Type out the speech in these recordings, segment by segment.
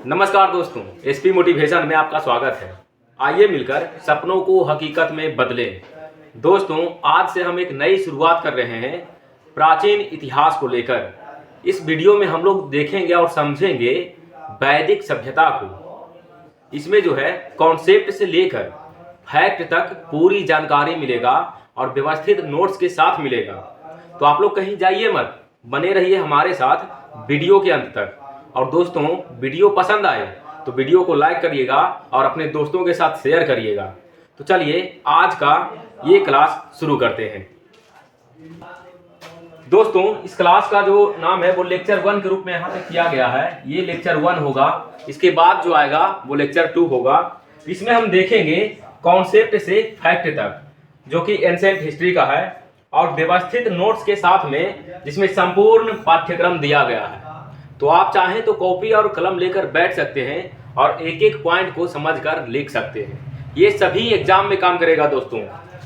नमस्कार दोस्तों, SP motivation में आपका स्वागत है। आइए मिलकर सपनों को हकीकत में बदलें। दोस्तों, आज से हम एक नई शुरुआत कर रहे हैं प्राचीन इतिहास को लेकर। इस वीडियो में हम लोग देखेंगे और समझेंगे वैदिक सभ्यता को। इसमें जो है कॉन्सेप्ट से लेकर फैक्ट तक पूरी जानकारी मिलेगा और व्यवस्थित नोट्स के साथ मिलेगा। तो आप लोग कहीं जाइए मत, बने रहिए हमारे साथ वीडियो के अंत तक। और दोस्तों, वीडियो पसंद आए तो वीडियो को लाइक करिएगा और अपने दोस्तों के साथ शेयर करिएगा। तो चलिए आज का ये क्लास शुरू करते हैं। दोस्तों, इस क्लास का जो नाम है वो लेक्चर 1 के रूप में यहाँ पे किया गया है। ये लेक्चर 1 होगा, इसके बाद जो आएगा वो लेक्चर 2 होगा। इसमें हम देखेंगे कॉन्सेप्ट से फैक्ट तक, जो कि एंशिएंट हिस्ट्री का है, और व्यवस्थित नोट्स के साथ में, जिसमें संपूर्ण पाठ्यक्रम दिया गया है। तो आप चाहें तो कॉपी और कलम लेकर बैठ सकते हैं और एक एक पॉइंट को समझकर लिख सकते हैं। ये सभी एग्जाम में काम करेगा दोस्तों,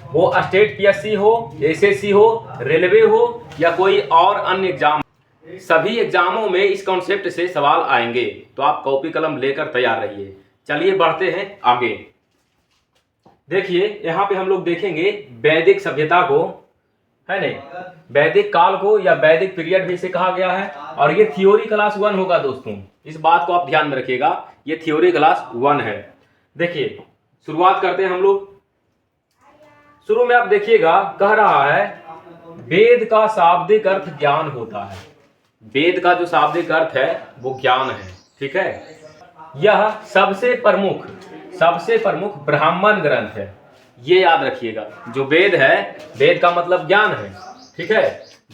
वो स्टेट पीएससी हो, एसएससी हो, रेलवे हो या कोई और अन्य एग्जाम, सभी एग्जामों में इस कॉन्सेप्ट से सवाल आएंगे। तो आप कॉपी कलम लेकर तैयार रहिए। चलिए बढ़ते हैं आगे। देखिए, यहाँ पे हम लोग देखेंगे वैदिक सभ्यता को, है नहीं, वैदिक काल को या वैदिक पीरियड भी इसे कहा गया है। और ये थ्योरी क्लास 1 होगा दोस्तों, इस बात को आप ध्यान में रखिएगा, ये थ्योरी क्लास 1 है। देखिए, शुरुआत करते हैं हम लोग। शुरू में आप देखिएगा, कह रहा है वेद का शाब्दिक अर्थ ज्ञान होता है। वेद का जो शाब्दिक अर्थ है वो ज्ञान है, ठीक है। यह सबसे प्रमुख ब्राह्मण ग्रंथ है। ये याद रखिएगा, जो वेद है, वेद का मतलब ज्ञान है, ठीक है।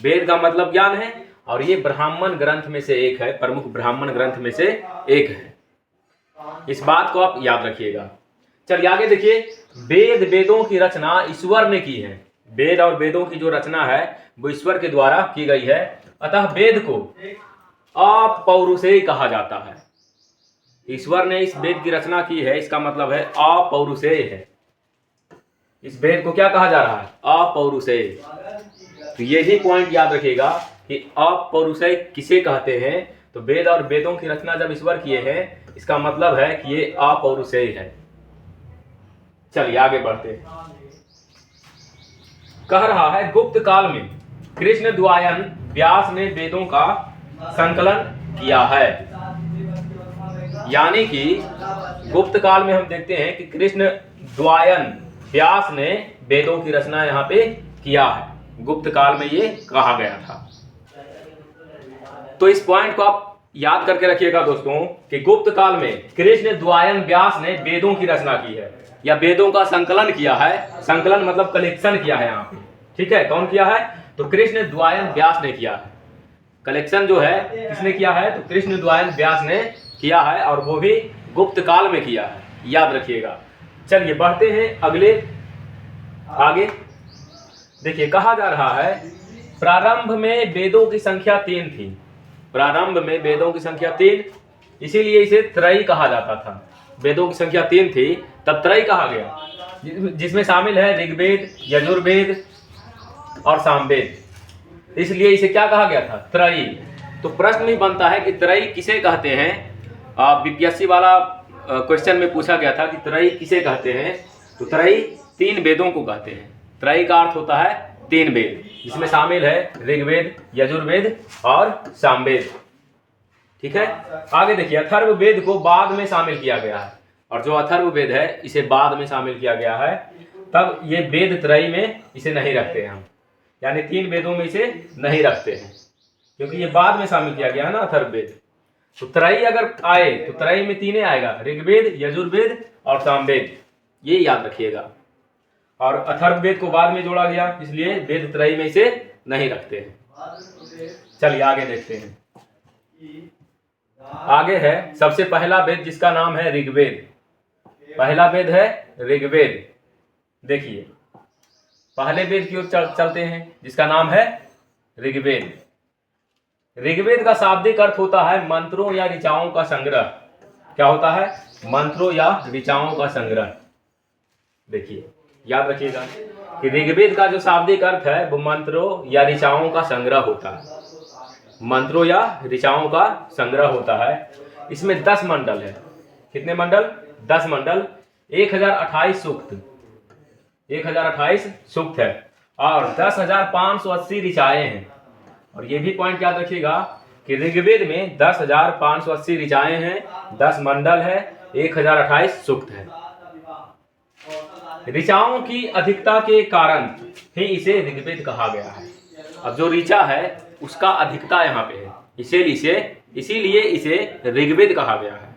वेद का मतलब ज्ञान है और ये ब्राह्मण ग्रंथ में से एक है, प्रमुख ब्राह्मण ग्रंथ में से एक है। इस बात को आप याद रखिएगा। चलिए आगे देखिए, वेदों की रचना ईश्वर ने की है। वेद और वेदों की जो रचना है वो ईश्वर के द्वारा की गई है। अतः वेद को अपौरुषेय कहा जाता है। ईश्वर ने इस वेद की रचना की है, इसका मतलब है अपौरुषेय है। इस वेद को क्या कहा जा रहा है? अपौरुषेय। तो यही पॉइंट याद रखिएगा कि अपौरुषेय किसे कहते हैं। तो वेद और वेदों की रचना जब ईश्वर किए हैं, इसका मतलब है कि ये अपौरुषेय है। चलिए आगे बढ़ते हैं। कह रहा है गुप्त काल में कृष्ण द्वायन व्यास ने वेदों का संकलन किया है। यानी कि गुप्त काल में हम देखते हैं कि कृष्ण द्वायन व्यास ने वेदों की रचना यहाँ पे किया है। गुप्त काल में ये कहा गया था। तो इस पॉइंट को आप याद करके रखिएगा दोस्तों कि गुप्त काल में कृष्ण द्वायन व्यास ने वेदों की रचना की है या वेदों का संकलन किया है। संकलन मतलब कलेक्शन किया है यहाँ पे, ठीक है। कौन किया है? तो कृष्ण द्वायन व्यास ने किया है। कलेक्शन जो है किसने किया है? तो कृष्ण द्वायन व्यास ने किया है, और वो भी गुप्त काल में किया है, याद रखिएगा। चलिए बढ़ते हैं आगे। देखिए, कहा जा रहा है प्रारंभ में वेदों की संख्या 3 थी। प्रारंभ में वेदों की संख्या 3, इसीलिए इसे त्रयी कहा जाता था। वेदों की संख्या 3 थी, तब त्रयी कहा गया, जिसमें शामिल है ऋग्वेद, यजुर्वेद और सामवेद। इसलिए इसे क्या कहा गया था? त्रयी। तो प्रश्न भी बनता है कि त्रयी किसे कहते हैं। बीपीएससी वाला क्वेश्चन में पूछा गया था कि त्रयी किसे कहते हैं। तो त्रयी 3 वेदों को कहते हैं। त्रयी का अर्थ होता है 3 वेद, जिसमें शामिल है ऋग्वेद, यजुर्वेद और सामवेद, ठीक है। आगे देखिए, अथर्ववेद को बाद में शामिल किया गया है, और जो अथर्ववेद है इसे बाद में शामिल किया गया है। तब ये वेद त्रयी में इसे नहीं रखते हैं हम, यानी 3 वेदों में इसे नहीं रखते हैं, क्योंकि ये बाद में शामिल किया गया है ना अथर्ववेद। तो त्रयी अगर आए तो त्रयी में 3 आएगा, ऋग्वेद, यजुर्वेद और सामवेद, ये याद रखिएगा। और अथर्ववेद को बाद में जोड़ा गया, इसलिए वेद त्रयी में इसे नहीं रखते हैं। चलिए आगे देखते हैं। आगे है सबसे पहला वेद, जिसका नाम है ऋग्वेद। पहला वेद है ऋग्वेद। देखिए, पहले वेद की ओर चलते हैं, जिसका नाम है ऋग्वेद। ऋग्वेद का शाब्दिक अर्थ होता है मंत्रों या ऋचाओं का संग्रह। क्या होता है? मंत्रों या ऋचाओं का संग्रह। देखिए, याद रखिएगा कि ऋग्वेद का जो शाब्दिक अर्थ है वो मंत्रों या ऋचाओं का संग्रह होता है। मंत्रों या ऋचाओं का संग्रह होता है। इसमें 10 मंडल है। कितने मंडल? 10 मंडल। 1028 सूक्त, 1028 सूक्त है और 10,580 ऋचाएं हैं। और ये भी पॉइंट याद रखिएगा कि ऋग्वेद में 10,580 ऋचाएं हैं, 10 मंडल है, 1028 सूक्त है। ऋचाओं की अधिकता के कारण ही इसे ऋग्वेद कहा गया है। अब जो ऋचा है उसका अधिकता यहाँ पे है, इसीलिए इसे ऋग्वेद कहा गया है।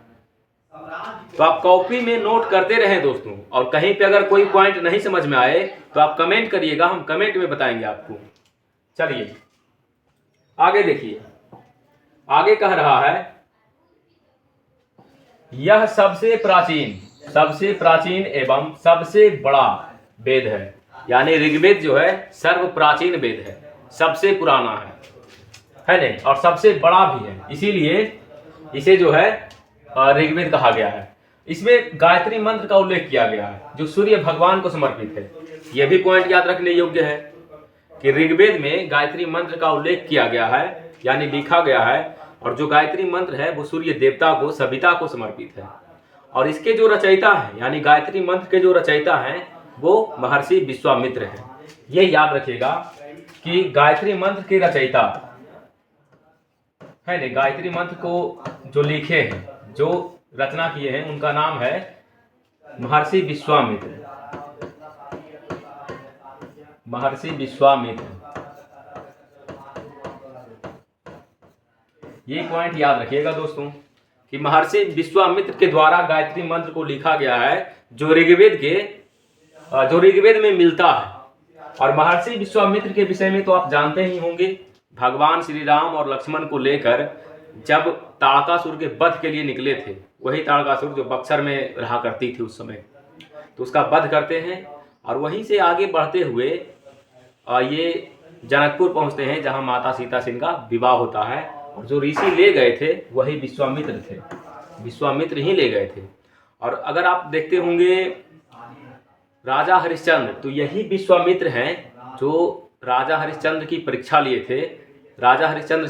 तो आप कॉपी में नोट करते रहें दोस्तों, और कहीं पे अगर कोई पॉइंट नहीं समझ में आए तो आप कमेंट करिएगा, हम कमेंट में बताएंगे आपको। चलिए आगे देखिए, आगे कह रहा है यह सबसे प्राचीन एवं सबसे बड़ा वेद है। यानी ऋग्वेद जो है सर्व प्राचीन वेद है, सबसे पुराना है नहीं, और सबसे बड़ा भी है, इसीलिए इसे जो है ऋग्वेद कहा गया है। इसमें गायत्री मंत्र का उल्लेख किया गया है जो सूर्य भगवान को समर्पित है। यह भी पॉइंट याद रखने योग्य है कि ऋग्वेद में गायत्री मंत्र का उल्लेख किया गया है, यानी लिखा गया है, और जो गायत्री मंत्र है वो सूर्य देवता को, सविता को समर्पित है। और इसके जो रचयिता है, यानी गायत्री मंत्र के जो रचयिता हैं वो महर्षि विश्वामित्र हैं। ये याद रखिएगा कि गायत्री मंत्र के रचयिता है नहीं, गायत्री मंत्र को जो लिखे हैं, जो रचना किए हैं, उनका नाम है महर्षि विश्वामित्र। ये पॉइंट याद रखिएगा दोस्तों कि महर्षि विश्वामित्र के द्वारा गायत्री मंत्र को लिखा गया है, जो ऋग्वेद में मिलता है। और महर्षि विश्वामित्र के विषय में तो आप जानते ही होंगे, भगवान श्री राम और लक्ष्मण को लेकर जब ताड़कासुर के वध के लिए निकले थे, वही ताड़कासुर जो बक्सर में रहा करती थी उस समय, तो उसका वध करते हैं और वहीं से आगे बढ़ते हुए ये जनकपुर पहुंचते हैं, जहां माता सीता से इनका विवाह होता है। और जो ऋषि ले गए थे वही विश्वामित्र थे, विश्वामित्र ही ले गए थे। और अगर आप देखते होंगे राजा हरिश्चंद्र, तो यही विश्वामित्र हैं जो राजा हरिश्चंद्र की परीक्षा लिए थे। राजा हरिश्चंद्र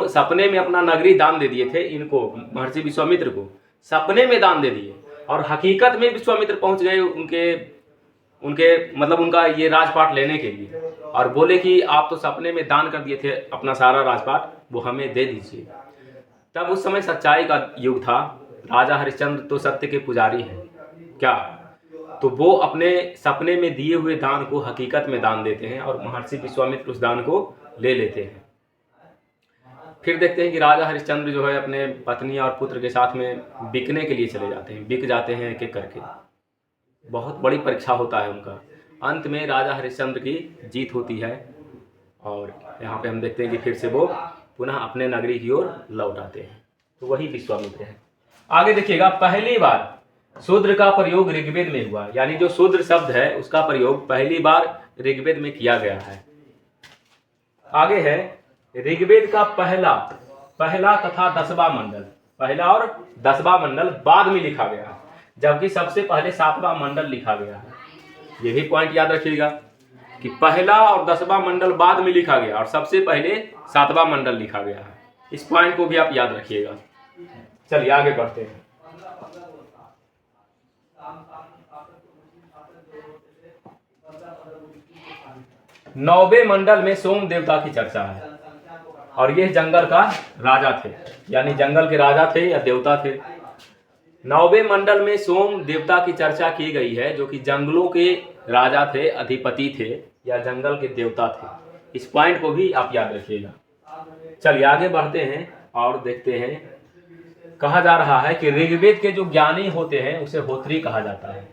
सपने में अपना नगरी दान दे दिए थे इनको, महर्षि विश्वामित्र को सपने में दान दे दिए, और हकीकत में विश्वामित्र पहुंच गए उनके मतलब उनका ये राजपाट लेने के लिए, और बोले कि आप तो सपने में दान कर दिए थे अपना सारा राजपाट, वो हमें दे दीजिए। तब उस समय सच्चाई का युग था, राजा हरिश्चंद्र तो सत्य के पुजारी हैं क्या, तो वो अपने सपने में दिए हुए दान को हकीकत में दान देते हैं, और महर्षि विश्वामित्र उस दान को ले लेते हैं। फिर देखते हैं कि राजा हरिश्चंद्र जो है अपने पत्नी और पुत्र के साथ में बिकने के लिए चले जाते हैं, बिक जाते हैं एक एक करके। बहुत बड़ी परीक्षा होता है उनका। अंत में राजा हरिश्चंद्र की जीत होती है, और यहाँ पे हम देखते हैं कि फिर से वो पुनः अपने नगरी की ओर लौट आते हैं। तो वही विश्वामित्र है। आगे देखिएगा, पहली बार शूद्र का प्रयोग ऋग्वेद में हुआ, यानी जो शूद्र शब्द है उसका प्रयोग पहली बार ऋग्वेद में किया गया है। आगे है ऋग्वेद का पहला तथा 10वां मंडल, पहला और 10वां मंडल बाद में लिखा गया है, जबकि सबसे पहले 7वां मंडल लिखा गया है। ये भी पॉइंट याद रखिएगा कि पहला और 10वां मंडल बाद में लिखा गया और सबसे पहले 7वां मंडल लिखा गया है। इस पॉइंट को भी आप याद रखिएगा। चलिए आगे बढ़ते हैं। नौवें मंडल में सोम देवता की चर्चा है, और ये जंगल का राजा थे, यानी जंगल के राजा थे या देवता थे। नौवें मंडल में सोम देवता की चर्चा की गई है, जो कि जंगलों के राजा थे, अधिपति थे या जंगल के देवता थे। इस पॉइंट को भी आप याद रखिएगा। चलिए आगे बढ़ते हैं और देखते हैं। कहा जा रहा है कि ऋग्वेद के जो ज्ञानी होते हैं उसे होत्री कहा जाता है।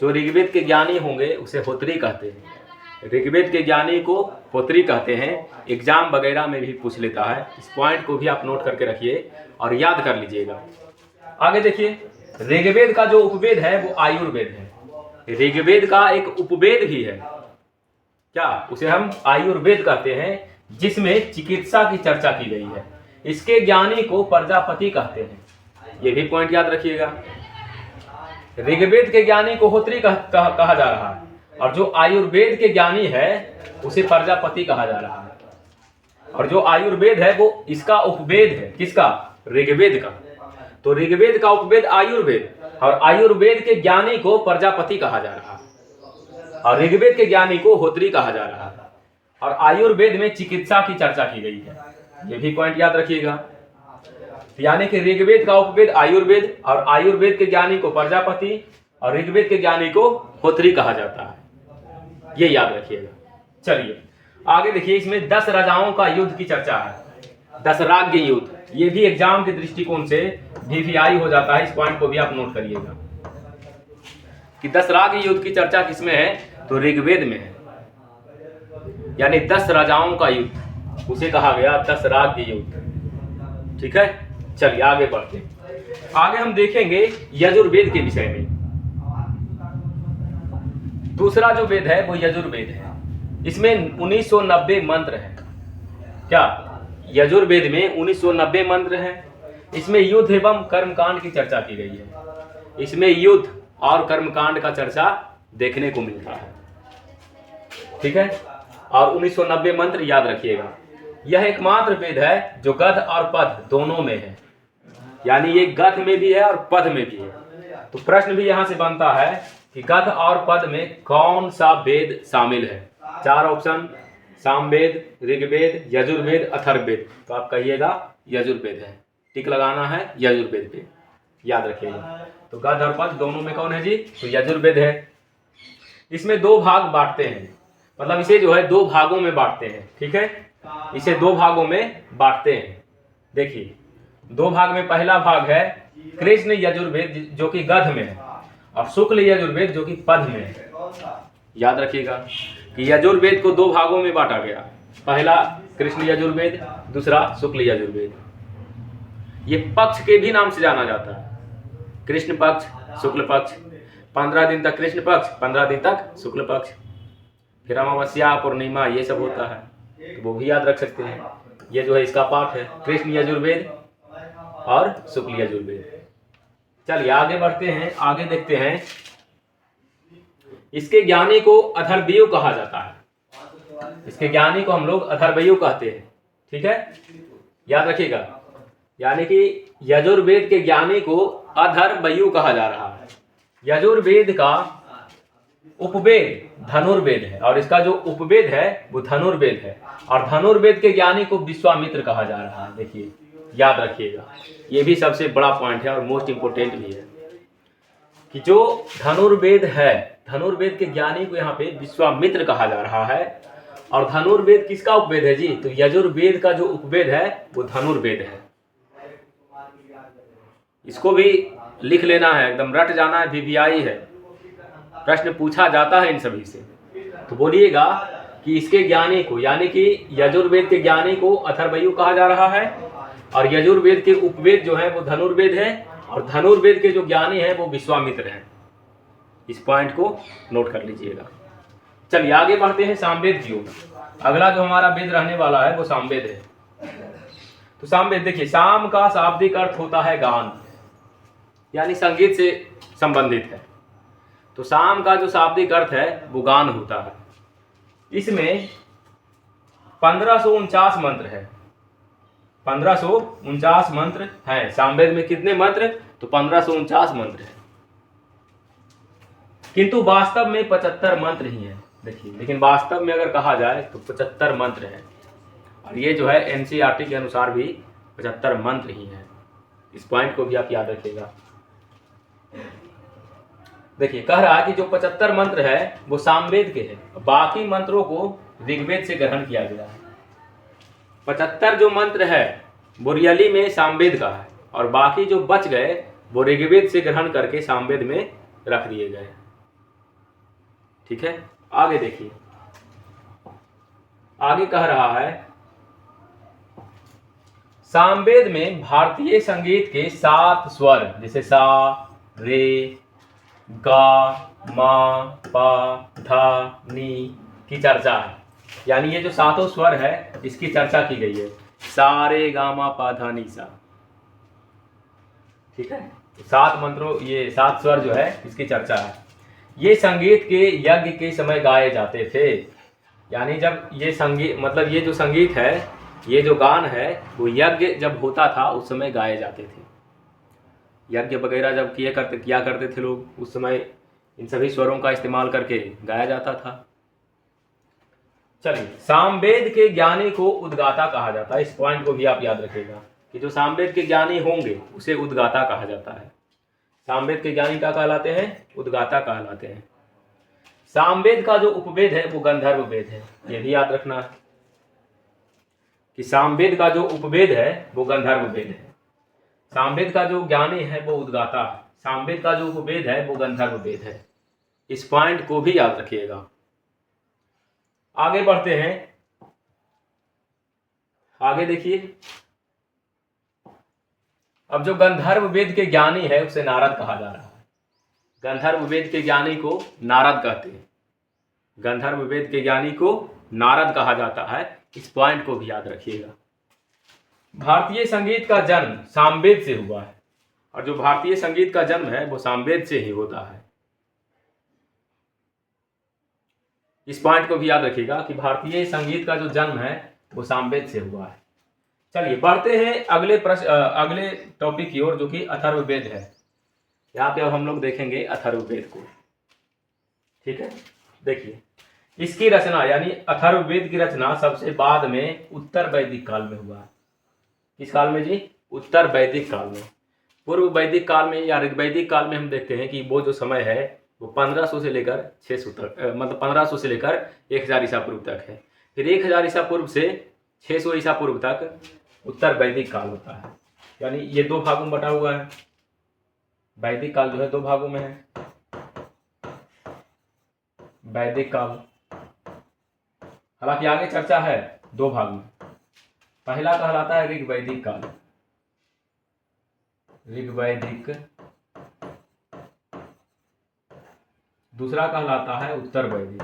जो ऋग्वेद के ज्ञानी होंगे उसे होत्री कहते हैं। ऋग्वेद के ज्ञानी को होत्री कहते हैं। एग्जाम वगैरह में भी पूछ लेता है। इस पॉइंट को भी आप नोट करके रखिए और याद कर लीजिएगा। आगे देखिए, ऋग्वेद का जो उपवेद है वो आयुर्वेद है। ऋग्वेद का एक उपवेद भी है, क्या उसे हम आयुर्वेद कहते हैं, जिसमें चिकित्सा की चर्चा की गई है। इसके ज्ञानी को प्रजापति कहते हैं। ये भी पॉइंट याद रखिएगा। ऋग्वेद के ज्ञानी को होत्री कहा जा रहा है, और जो आयुर्वेद के ज्ञानी है उसे प्रजापति कहा जा रहा है। और जो आयुर्वेद है वो इसका उपवेद है, किसका? ऋग्वेद का। तो ऋग्वेद का उपवेद आयुर्वेद, और आयुर्वेद के ज्ञानी को प्रजापति कहा जा रहा है, और ऋग्वेद के ज्ञानी को होत्री कहा जा रहा है, और आयुर्वेद में चिकित्सा की चर्चा की गई है। ये भी पॉइंट याद रखिएगा। यानी कि ऋग्वेद का उपवेद आयुर्वेद, और आयुर्वेद के ज्ञानी को प्रजापति, और ऋग्वेद के ज्ञानी को होत्री कहा जाता है। ये याद रखिएगा। चलिए आगे देखिए, इसमें 10 राजाओं का युद्ध की चर्चा है, 10 राज्य युद्ध। ये भी एग्जाम के दृष्टिकोण से वीवीआई हो जाता है, इस पॉइंट को भी आप नोट करिएगा कि 10 राज्य युद्ध की चर्चा किसमें है, तो ऋग्वेद में है। यानी 10 राजाओं का युद्ध, उसे कहा गया 10 राज्य युद्ध। ठीक है, चलिए आगे बढ़ते हैं। आगे हम देखेंगे यजुर्वेद के विषय में। दूसरा जो वेद है वो यजुर्वेद है। इसमें 1990 मंत्र है। क्या यजुर्वेद में 1990 मंत्र है। इसमें युद्ध एवं कर्मकांड की चर्चा की गई है। इसमें युद्ध और कर्मकांड का चर्चा देखने को मिलता है। ठीक है, और 1990 मंत्र याद रखिएगा। यह एकमात्र वेद है जो गद्य और पद्य दोनों में है, यानी ये गद्य में भी है और पद्य में भी है। तो प्रश्न भी यहां से बनता है कि गद्य और पद्य में कौन सा वेद शामिल है। 4 ऑप्शन, सामवेद, ऋग्वेद, यजुर्वेद, अथर्ववेद। तो आप कहिएगा यजुर्वेद है, टिक लगाना है यजुर्वेद पे, याद रखिएगा। तो गद्य और पद्य दोनों में कौन है जी, तो यजुर्वेद है। इसमें 2 भाग बांटते हैं, मतलब इसे जो है 2 भागों में बांटते हैं। ठीक है, इसे 2 भागों में बांटते हैं। देखिए 2 भाग में पहला भाग है कृष्ण यजुर्वेद जो कि गद्य में है, और शुक्ल यजुर्वेद जो कि पद्य में है। याद रखिएगा कि यजुर्वेद को 2 भागों में बांटा गया, पहला कृष्ण यजुर्वेद, दूसरा शुक्ल यजुर्वेद। ये पक्ष के भी नाम से जाना जाता है, कृष्ण पक्ष, शुक्ल पक्ष। 15 दिन तक कृष्ण पक्ष, 15 दिन तक शुक्ल पक्ष, फिर अमावस्या, पूर्णिमा, ये सब होता है, तो वो भी याद रख सकते हैं। ये जो है इसका पाठ है, कृष्ण यजुर्वेद और शुक्ल यजुर्वेद। चलिए आगे बढ़ते हैं, आगे देखते हैं। इसके ज्ञानी को अथर्ववेद कहा जाता है। इसके ज्ञानी को हम लोग अथर्ववेद कहते हैं। ठीक है, याद रखिएगा। यानी कि यजुर्वेद के ज्ञानी को अथर्ववेद कहा जा रहा है। यजुर्वेद का उपवेद धनुर्वेद है, और इसका जो उपवेद है वो धनुर्वेद है, और धनुर्वेद के ज्ञानी को विश्वामित्र कहा जा रहा है। देखिए याद रखिएगा, ये भी सबसे बड़ा पॉइंट है और मोस्ट इंपोर्टेंट भी है कि जो धनुर्वेद है, धनुर्वेद के ज्ञानी को यहाँ पे विश्वामित्र कहा जा रहा है। और धनुर्वेद किसका उपवेद है जी, तो यजुर्वेद का जो उपवेद है वो धनुर्वेद है। इसको भी लिख लेना है, एकदम रट जाना है, वीवीआई है, प्रश्न पूछा जाता है इन सभी से। तो बोलिएगा कि इसके ज्ञानी को, यानी कि यजुर्वेद के ज्ञानी को अथर्ववेद कहा जा रहा है, और यजुर्वेद के उपवेद जो है वो धनुर्वेद है, और धनुर्वेद के जो ज्ञानी है वो विश्वामित्र हैं। इस पॉइंट को नोट कर लीजिएगा। चलिए आगे बढ़ते हैं सामवेद की ओर। अगला जो हमारा वेद रहने वाला है वो सामवेद है। तो सामवेद देखिए, साम का शाब्दिक अर्थ होता है गान, यानी संगीत से संबंधित है। तो साम का जो शाब्दिक अर्थ है वो गान होता है। इसमें 1549 मंत्र है, 1549 मंत्र हैं। सामवेद में कितने मंत्र, तो 1549 मंत्र है, किंतु वास्तव में 75 मंत्र ही हैं। देखिए, लेकिन वास्तव में अगर कहा जाए तो 75 मंत्र हैं, और ये जो है एनसीईआरटी के अनुसार भी 75 मंत्र ही हैं। इस पॉइंट को भी आप याद रखिएगा। देखिए कह रहा है कि जो 75 मंत्र है वो सामवेद के हैं, बाकी मंत्रों को ऋग्वेद से ग्रहण किया गया है। 75 जो मंत्र है वो रियली में सामवेद का है, और बाकी जो बच गए वो ऋग्वेद से ग्रहण करके सामवेद में रख दिए गए। ठीक है, आगे देखिए, आगे कह रहा है सामवेद में भारतीय संगीत के 7 स्वर, जैसे सा, रे, गा, मा, पा, धा, नी की चर्चा है। यानी ये जो 7 स्वर है इसकी चर्चा की गई है, सा, रे, गा, मा, पा, धा, नी, सा। ठीक है, 7 मंत्रों, ये 7 स्वर जो है इसकी चर्चा है। ये संगीत के यज्ञ के समय गाए जाते थे। यानी जब ये संगीत, मतलब ये जो संगीत है, ये जो गान है वो यज्ञ जब होता था उस समय गाए जाते थे। यज्ञ वगैरह जब किया करते थे लोग, उस समय इन सभी स्वरों का इस्तेमाल करके गाया जाता था। चलिए, सामवेद के ज्ञानी को उद्गाता कहा जाता है। इस पॉइंट को भी आप याद रखिएगा कि जो सामवेद के ज्ञानी होंगे उसे उद्गाता कहा जाता है। सामवेद के ज्ञानी क्या कहलाते हैं? उद्गाता कहलाते हैं। सामवेद का जो उपवेद है वो गंधर्व वेद है, ये भी याद रखना है कि सामवेद का जो उपवेद है वो गंधर्व वेद है। सामवेद का जो ज्ञानी है वो उद्गाता है, सामवेद का जो उपवेद है वो गंधर्व वेद है। इस पॉइंट को भी याद रखिएगा। आगे बढ़ते हैं, आगे देखिए। अब जो गंधर्व वेद के ज्ञानी है उसे नारद कहा जा रहा है। गंधर्व वेद के ज्ञानी को नारद कहते हैं। गंधर्व वेद के ज्ञानी को नारद कहा जाता है। इस पॉइंट को भी याद रखिएगा। भारतीय संगीत का जन्म सामवेद से हुआ है, और जो भारतीय संगीत का जन्म है वो सामवेद से ही होता है। इस पॉइंट को भी याद रखिएगा कि भारतीय संगीत का जो जन्म है वो सामवेद से हुआ है। चलिए बढ़ते हैं अगले टॉपिक की ओर, जो कि अथर्ववेद है। यहाँ पे अब हम लोग देखेंगे अथर्ववेद को। ठीक है, देखिए इसकी रचना यानी अथर्ववेद की रचना सबसे बाद में उत्तर वैदिक काल में हुआ है। किस काल में जी? उत्तर वैदिक काल में। पूर्व वैदिक काल में या ऋग्वैदिक काल में हम देखते हैं कि वो जो समय है वो 1500 से लेकर 600 तक, मतलब 1500 से लेकर 1000 ईसा पूर्व तक है। फिर 1000 ईसा पूर्व से 600 ईसा पूर्व तक उत्तर वैदिक काल होता है। यानी ये दो भागों में बटा हुआ है। वैदिक काल जो है दो भागों में है। वैदिक काल, हालांकि आगे चर्चा है दो भाग में। पहला कहलाता है ऋग्वैदिक काल, ऋग्वैदिक। दूसरा कहलाता है उत्तर वैदिक।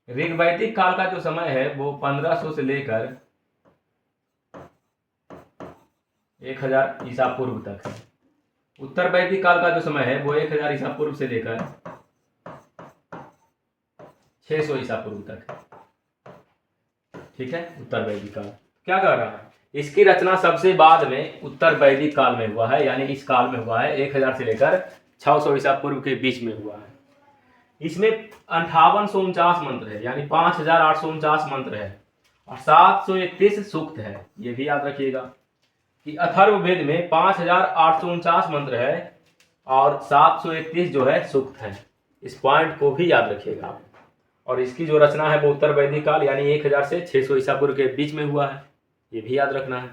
ऋग्वैदिक काल का जो समय है वो 1500 से लेकर 1000 ईसा पूर्व तक है। उत्तर वैदिक काल का जो समय है वो 1000 ईसा पूर्व से लेकर 600 ईसा पूर्व तक है। ठीक है, उत्तर वैदिक काल क्या कर रहा है? इसकी रचना सबसे बाद में उत्तर वैदिक काल में हुआ है, यानी इस काल में हुआ है 1000 से लेकर 600 ईसा पूर्व के बीच में हुआ है। इसमें 5849 मंत्र है, यानी 5849 मंत्र है, और 731 सूक्त है। ये भी याद रखिएगा कि अथर्ववेद में 5849 मंत्र है और 731 जो है सूक्त है। इस पॉइंट को भी याद रखिएगा। और इसकी जो रचना है वो उत्तर वैदिक काल यानी 1000 से 600 ईसा पूर्व के बीच में हुआ है। ये भी याद रखना है।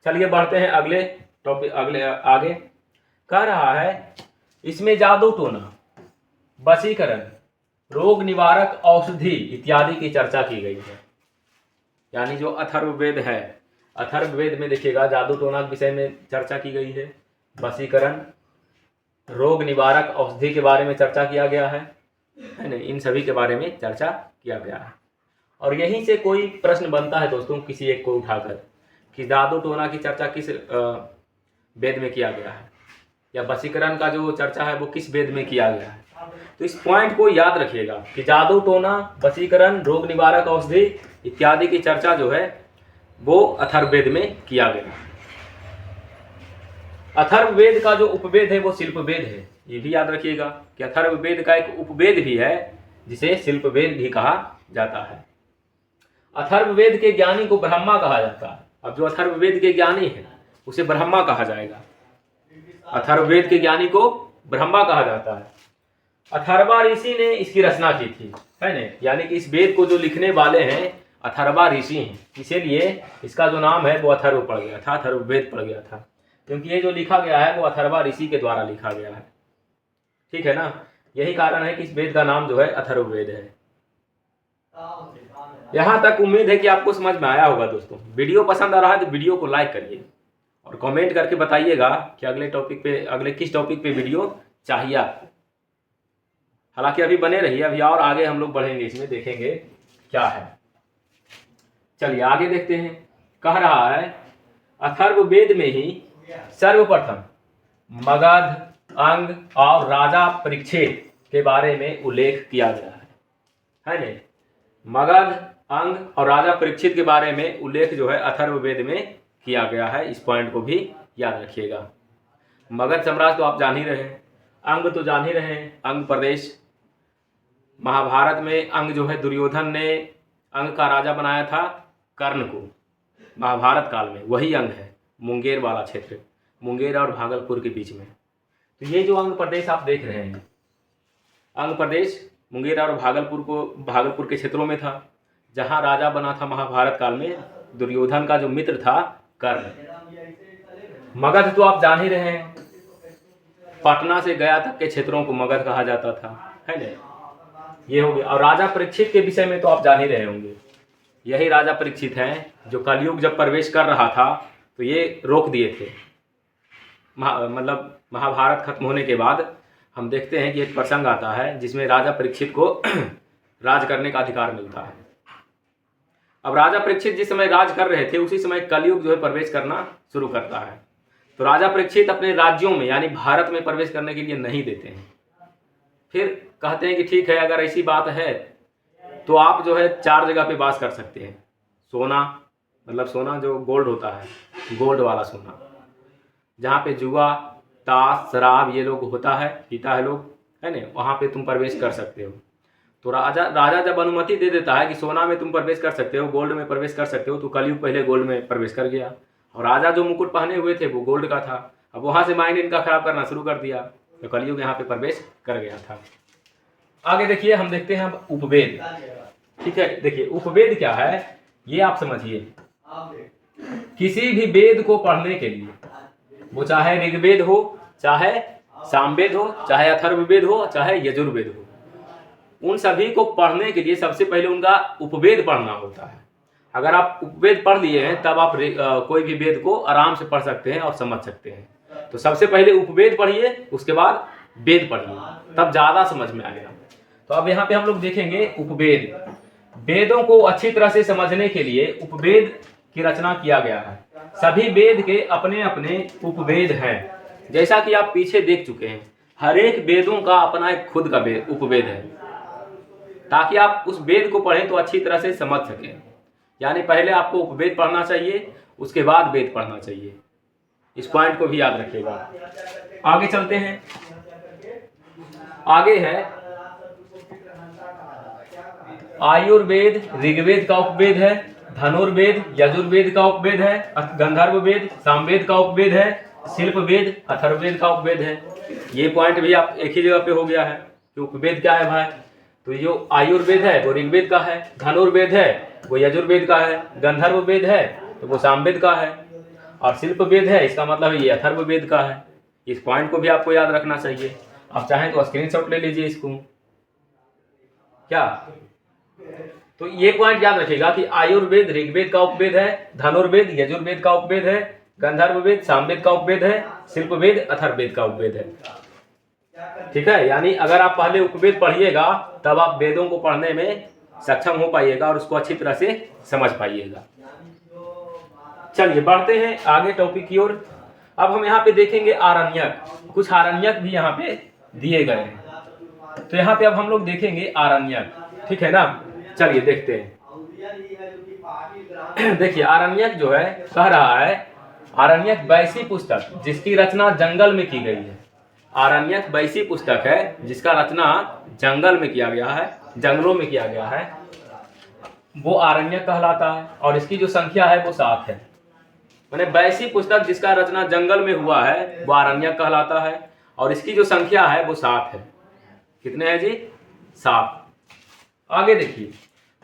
चलिए बढ़ते हैं अगले टॉपिक, आगे कह रहा है इसमें जादू टोना, वशीकरण, रोग निवारक औषधि इत्यादि की चर्चा की गई है। यानी जो अथर्ववेद है, अथर्ववेद में देखिएगा जादू टोना के विषय में चर्चा की गई है, वशीकरण, रोग निवारक औषधि के बारे में चर्चा किया गया है ना, इन सभी के बारे में चर्चा किया गया है। और यहीं से कोई प्रश्न बनता है दोस्तों किसी एक को उठाकर कि जादू टोना की चर्चा किस वेद में किया गया है, या वशीकरण का जो चर्चा है वो किस वेद में किया गया है। तो इस पॉइंट को याद रखिएगा कि जादू टोना, वशीकरण, रोग निवारक औषधि इत्यादि की चर्चा जो है वो अथर्ववेद में किया गया। अथर्ववेद का जो उपवेद है वो शिल्पवेद है। ये भी याद रखिएगा कि अथर्ववेद का एक उपवेद भी है जिसे शिल्पवेद भी कहा जाता है। अथर्ववेद के ज्ञानी को ब्रह्मा कहा जाता है। अब जो अथर्ववेद के ज्ञानी है उसे ब्रह्मा कहा जाएगा। अथर्ववेद के ज्ञानी को ब्रह्मा कहा जाता है। अथर्वा ऋषि ने इसकी रचना की थी, है ना, यानी कि इस वेद को जो लिखने वाले हैं अथर्वा ऋषि हैं, इसीलिए इसका जो नाम है वो अथर्व पड़ गया था, अथर्ववेद पड़ गया था, क्योंकि ये जो लिखा गया है वो अथर्वा ऋषि के द्वारा लिखा गया है। ठीक है ना, यही कारण है कि इस वेद का नाम जो है अथर्ववेद है। यहाँ तक उम्मीद है कि आपको समझ में आया होगा दोस्तों। वीडियो पसंद आ रहा है तो वीडियो को लाइक करिए और कमेंट करके बताइएगा कि अगले किस टॉपिक पे वीडियो चाहिए आपको। हालांकि अभी बने रहिए, अभी और आगे हम लोग बढ़ेंगे, इसमें देखेंगे क्या है। चलिए आगे देखते हैं। कह रहा है अथर्ववेद में ही सर्वप्रथम मगध, अंग और राजा परीक्षित के बारे में उल्लेख किया गया है ना। मगध, अंग और राजा परीक्षित के बारे में उल्लेख जो है अथर्ववेद में किया गया है, इस पॉइंट को भी याद रखिएगा। मगध साम्राज्य तो आप जान ही रहे हैं, अंग तो जान ही रहे हैं, अंग प्रदेश। महाभारत में अंग जो है दुर्योधन ने अंग का राजा बनाया था कर्ण को, महाभारत काल में वही अंग है, मुंगेर वाला क्षेत्र, मुंगेर और भागलपुर के बीच में। तो ये जो अंग प्रदेश आप देख रहे हैं, अंग प्रदेश मुंगेर और भागलपुर के क्षेत्रों में था, जहाँ राजा बना था महाभारत काल में दुर्योधन का जो मित्र था कर्ण। मगध तो आप जान ही रहे हैं, पटना से गया तक के क्षेत्रों को मगध कहा जाता था, है ना। ये हो गया। और राजा परीक्षित के विषय में तो आप जान ही रहे होंगे, यही राजा परीक्षित हैं जो कलयुग जब प्रवेश कर रहा था तो ये रोक दिए थे। मतलब महाभारत खत्म होने के बाद हम देखते हैं कि एक प्रसंग आता है जिसमें राजा परीक्षित को राज करने का अधिकार मिलता है। अब राजा परीक्षित जिस समय राज कर रहे थे उसी समय कलयुग जो है प्रवेश करना शुरू करता है। तो राजा परीक्षित अपने राज्यों में यानी भारत में प्रवेश करने के लिए नहीं देते हैं। फिर कहते हैं कि ठीक है, अगर ऐसी बात है तो आप जो है 4 जगह पे वास कर सकते हैं। सोना, मतलब सोना जो गोल्ड होता है, गोल्ड वाला सोना, जहाँ पे जुआ, ताश, शराब ये लोग होता है, पीता है लोग, है ना, वहाँ पे तुम प्रवेश कर सकते हो। तो राजा जब अनुमति दे देता है कि सोना में तुम प्रवेश कर सकते हो, गोल्ड में प्रवेश कर सकते हो, तो कलयुग पहले गोल्ड में प्रवेश कर गया। और राजा जो मुकुट पहने हुए थे वो गोल्ड का था। अब वहाँ से माइंड इनका खराब करना शुरू कर दिया, तो कलयुग यहाँ पे प्रवेश कर गया था। आगे देखिए, हम देखते हैं अब उपवेद। ठीक है, देखिए उपवेद क्या है ये आप समझिए। किसी भी वेद को पढ़ने के लिए, वो चाहे ऋग्वेद हो, चाहे सामवेद हो, चाहे अथर्ववेद हो, चाहे यजुर्वेद हो, उन सभी को पढ़ने के लिए सबसे पहले उनका उपवेद पढ़ना होता है। अगर आप उपवेद पढ़ लिए हैं तब आप कोई भी वेद को आराम से पढ़ सकते हैं और समझ सकते हैं। तो सबसे पहले उपवेद पढ़िए, उसके बाद वेद पढ़िए, तब ज़्यादा समझ में आएगा। तो अब यहाँ पे हम लोग देखेंगे उपवेद। वेदों को अच्छी तरह से समझने के लिए उपवेद की रचना किया गया है। सभी वेद के अपने अपने उपवेद हैं, जैसा कि आप पीछे देख चुके हैं। हर एक वेदों का अपना एक खुद का उपवेद है, ताकि आप उस वेद को पढ़ें तो अच्छी तरह से समझ सकें। यानी पहले आपको उपवेद पढ़ना चाहिए, उसके बाद वेद पढ़ना चाहिए। इस पॉइंट को भी याद रखिएगा। आगे चलते हैं। आगे है आयुर्वेद, ऋग्वेद का उपवेद है, धनुर्वेद, यजुर्वेद का उपवेद है, गंधर्ववेद, सामवेद का उपवेद है, शिल्पवेद, अथर्ववेद का उपवेद है। ये पॉइंट भी आप एक ही जगह पे हो गया है कि उपवेद क्या है भाई। तो जो आयुर्वेद है वो ऋग्वेद का है, धनुर्वेद है वो यजुर्वेद का है, गंधर्ववेद है तो वो सामवेद का है, और शिल्पवेद है इसका मतलब ये अथर्ववेद का है। इस पॉइंट को भी आपको याद रखना चाहिए। आप चाहें तो स्क्रीनशॉट ले लीजिए इसको। क्या, तो ये पॉइंट याद रखिएगा कि आयुर्वेद ऋग्वेद का उपवेद है, धनुर्वेद यजुर्वेद का उपवेद है, गंधर्ववेद सामवेद का उपवेद है, शिल्पवेद अथर्ववेद का उपवेद है। ठीक है, यानी अगर आप पहले उपवेद पढ़िएगा तब आप वेदों को पढ़ने में सक्षम हो पाइएगा और उसको अच्छी तरह से समझ पाइएगा। चलिए बढ़ते हैं आगे टॉपिक की ओर। अब हम यहाँ पे देखेंगे आरण्यक। कुछ आरण्यक भी यहाँ पे दिए गए हैं। तो यहाँ पे अब हम लोग देखेंगे आरण्यक, ठीक है ना। चलिए देखते हैं। देखिए आरण्यक जो है कह रहा है, आरण्यक वैसी पुस्तक जिसकी रचना जंगल में की गई है। आरण्यक वैसी पुस्तक है जिसका रचना जंगल में किया गया है, जंगलों में किया गया है, वो आरण्यक कहलाता है। और इसकी जो संख्या है वो 7 है। मैंने वैसी पुस्तक जिसका रचना जंगल में हुआ है वो आरण्यक कहलाता है, और इसकी जो संख्या है वो 7 है। कितने हैं जी? 7। आगे देखिए,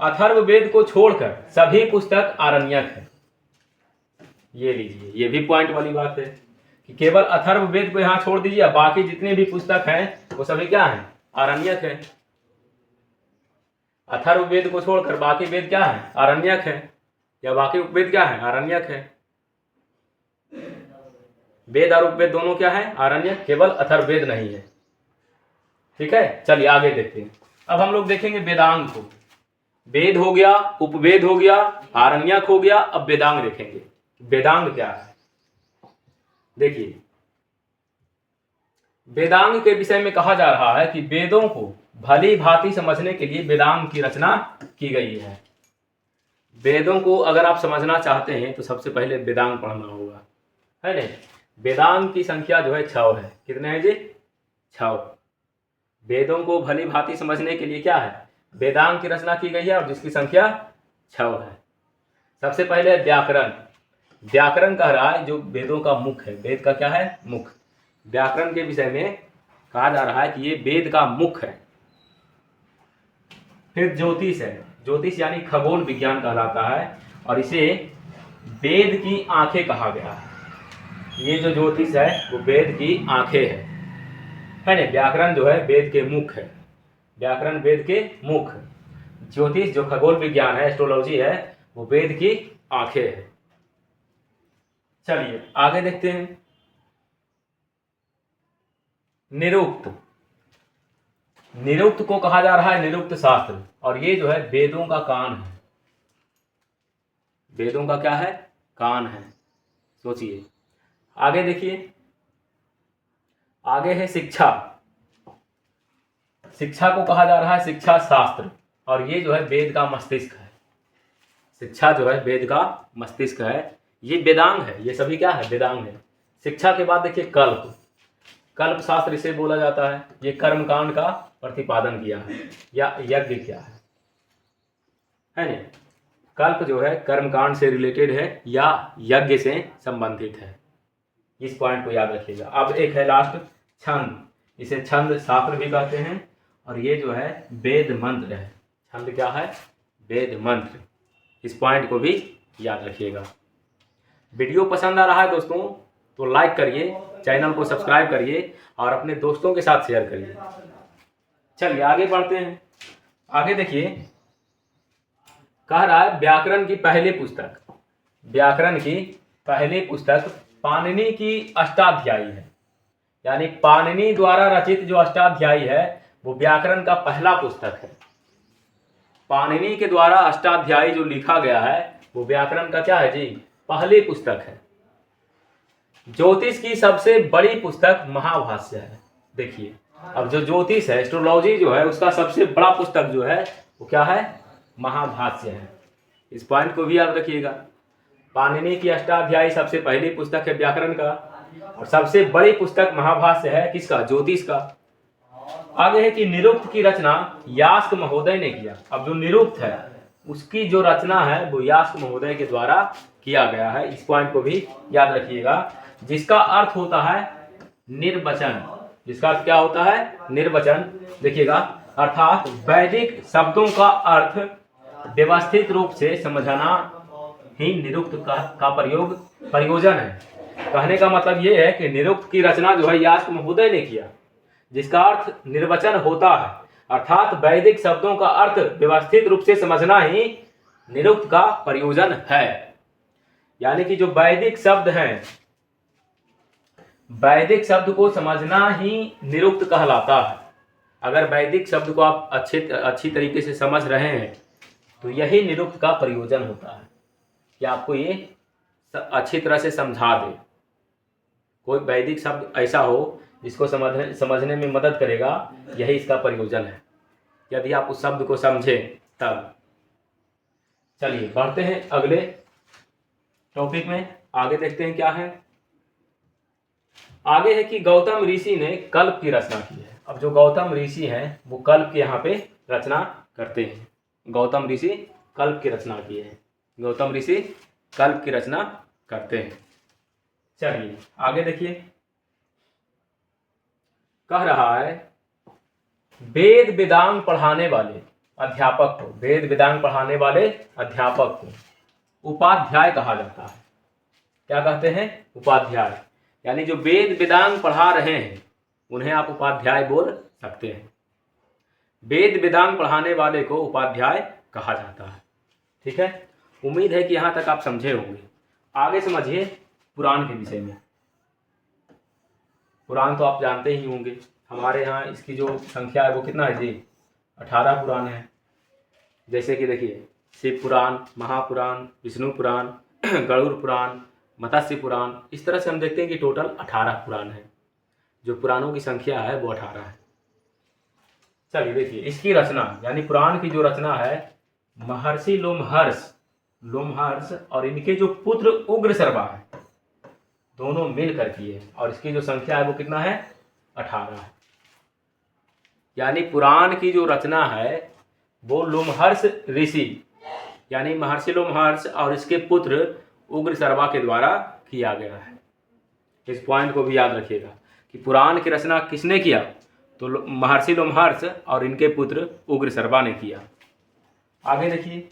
अथर्ववेद को छोड़कर सभी पुस्तक आरण्यक है। ये लीजिए, ये भी पॉइंट वाली बात है कि केवल अथर्ववेद को यहाँ छोड़ दीजिए, बाकी जितने भी पुस्तक हैं वो सभी क्या हैं? आरण्यक है। अथर्ववेद को छोड़कर बाकी वेद क्या है? आरण्यक है। या बाकी उपवेद क्या है? आरण्यक है। वेद और उपवेद दोनों क्या है? आरण्यक। केवल अथर्ववेद नहीं है। ठीक है, चलिए आगे देखते हैं। अब हम लोग देखेंगे वेदांग को। वेद हो गया, उपवेद हो गया, आरण्यक हो गया। अब वेदांग देखेंगे। वेदांग क्या है? देखिए, वेदांग के विषय में कहा जा रहा है कि वेदों को भली भांति समझने के लिए वेदांग की रचना की गई है। वेदों को अगर आप समझना चाहते हैं तो सबसे पहले वेदांग पढ़ना होगा, है नहीं। वेदांग की संख्या जो है 6 है। कितने हैं जी? 6। वेदों को भली भांति समझने के लिए क्या है, वेदांग की रचना की गई है और जिसकी संख्या 6 है। सबसे पहले व्याकरण। व्याकरण कह रहा है जो वेदों का मुख है, वेद का क्या है? मुख। व्याकरण के विषय में कहा जा रहा है कि ये वेद का मुख है। फिर ज्योतिष है। ज्योतिष यानी खगोल विज्ञान कहलाता है और इसे वेद की आंखें कहा गया है। ये जो ज्योतिष है वो वेद की आंखें है ना। व्याकरण जो है वेद के मुख है, व्याकरण वेद के मुख। ज्योतिष जो खगोल विज्ञान है, एस्ट्रोलॉजी है, वो वेद की आंखें है। चलिए आगे देखते हैं। निरुक्त। निरुक्त को कहा जा रहा है निरुक्त शास्त्र और ये जो है वेदों का कान है। वेदों का क्या है? कान है। सोचिए आगे देखिए। आगे है शिक्षा। शिक्षा को कहा जा रहा है शिक्षा शास्त्र और ये जो है वेद का मस्तिष्क है। शिक्षा जो है वेद का मस्तिष्क है, ये वेदांग है। ये सभी क्या है? वेदांग है। शिक्षा के बाद देखिए कल्प। कल्प शास्त्र इसे बोला जाता है। ये कर्मकांड का प्रतिपादन किया है या यज्ञ किया है ना। कल्प जो है कर्मकांड से रिलेटेड है या यज्ञ से संबंधित है। इस पॉइंट को याद रखिएगा। अब एक है लास्ट छंद। इसे छंद शास्त्र भी कहते हैं और ये जो है वेद मंत्र है। छंद क्या है? वेद मंत्र। इस पॉइंट को भी याद रखिएगा। वीडियो पसंद आ रहा है दोस्तों तो लाइक करिए, चैनल को सब्सक्राइब करिए और अपने दोस्तों के साथ शेयर करिए। चलिए आगे बढ़ते हैं। आगे देखिए, कह रहा है व्याकरण की पहली पुस्तक। व्याकरण की पहली पुस्तक पाणिनि की अष्टाध्यायी है, यानी पाणिनि द्वारा रचित जो अष्टाध्यायी है वो व्याकरण का पहला पुस्तक है। पाणिनि के द्वारा अष्टाध्यायी जो लिखा गया है वो व्याकरण का क्या है जी? पहली पुस्तक है। ज्योतिष की सबसे बड़ी पुस्तक महाभाष्य है। देखिए अब जो ज्योतिष है, एस्ट्रोलॉजी जो है, उसका सबसे बड़ा पुस्तक जो है वो क्या है? महाभाष्य है। इस पॉइंट को भी याद रखिएगा। पाणिनि की अष्टाध्यायी सबसे पहली पुस्तक है व्याकरण का और सबसे बड़ी पुस्तक महाभाष्य है। किसका? ज्योतिष का। आगे है कि निरुक्त की रचना यास्क महोदय ने किया। अब जो निरुक्त है उसकी जो रचना है वो यास्क महोदय के द्वारा किया गया है। इस पॉइंट को भी याद रखिएगा। जिसका अर्थ होता है निर्वचन। जिसका अर्थ क्या होता है? निर्वचन। देखिएगा, अर्थात वैदिक शब्दों का अर्थ व्यवस्थित रूप से समझना ही निरुक्त का प्रयोजन है। कहने का मतलब ये है कि निरुक्त की रचना जो है यास्क महोदय ने किया, जिसका अर्थ निर्वचन होता है, अर्थात वैदिक शब्दों का अर्थ व्यवस्थित रूप से समझना ही निरुक्त का प्रयोजन है। यानी कि जो वैदिक शब्द हैं, वैदिक शब्द को समझना ही निरुक्त कहलाता है। अगर वैदिक शब्द को आप अच्छी तरीके से समझ रहे हैं तो यही निरुक्त का प्रयोजन होता है कि आपको ये अच्छी तरह से समझा दे। कोई वैदिक शब्द ऐसा हो जिसको समझने में मदद करेगा, यही इसका प्रयोजन है, यदि आप उस शब्द को समझें तब। चलिए बढ़ते हैं अगले टॉपिक में। आगे देखते हैं क्या है। आगे है कि गौतम ऋषि ने कल्प की रचना की है। अब जो गौतम ऋषि हैं वो कल्प की यहाँ पे रचना करते हैं। गौतम ऋषि कल्प की रचना की है। गौतम ऋषि कल्प की रचना करते हैं। चलिए आगे देखिए, कह रहा है वेद वेदांग पढ़ाने वाले अध्यापक को, वेद वेदांग पढ़ाने वाले अध्यापक को उपाध्याय कहा जाता है। क्या कहते हैं? उपाध्याय। यानी जो वेद वेदांग पढ़ा रहे हैं उन्हें आप उपाध्याय बोल सकते हैं। वेद वेदांग पढ़ाने वाले को उपाध्याय कहा जाता है। ठीक है, उम्मीद है कि यहाँ तक आप समझे होंगे। आगे समझिए पुराण के विषय में। पुराण तो आप जानते ही होंगे। हमारे यहाँ इसकी जो संख्या है वो कितना है जी? 18 पुराण है। जैसे कि देखिए शिव पुराण, महापुराण, विष्णु पुराण, गरुड़ पुराण, मत्स्य पुराण। इस तरह से हम देखते हैं कि टोटल 18 पुराण है। जो पुराणों की संख्या है वो 18 है। चलिए देखिए इसकी रचना, यानी पुराण की जो रचना है, महर्षि लोमहर्ष लोमहर्ष और इनके जो पुत्र उग्रशर्वा है, दोनों मिलकर किए, और इसकी जो संख्या है वो कितना है, 18 है। यानी पुराण की जो रचना है वो लोमहर्ष ऋषि यानी महर्षि लोमहर्ष और इसके पुत्र उग्रशर्वा के द्वारा किया गया है। इस पॉइंट को भी याद रखिएगा कि पुराण की रचना किसने किया, तो महर्षि लोमहर्ष और इनके पुत्र उग्रशर्वा ने किया। आगे देखिए,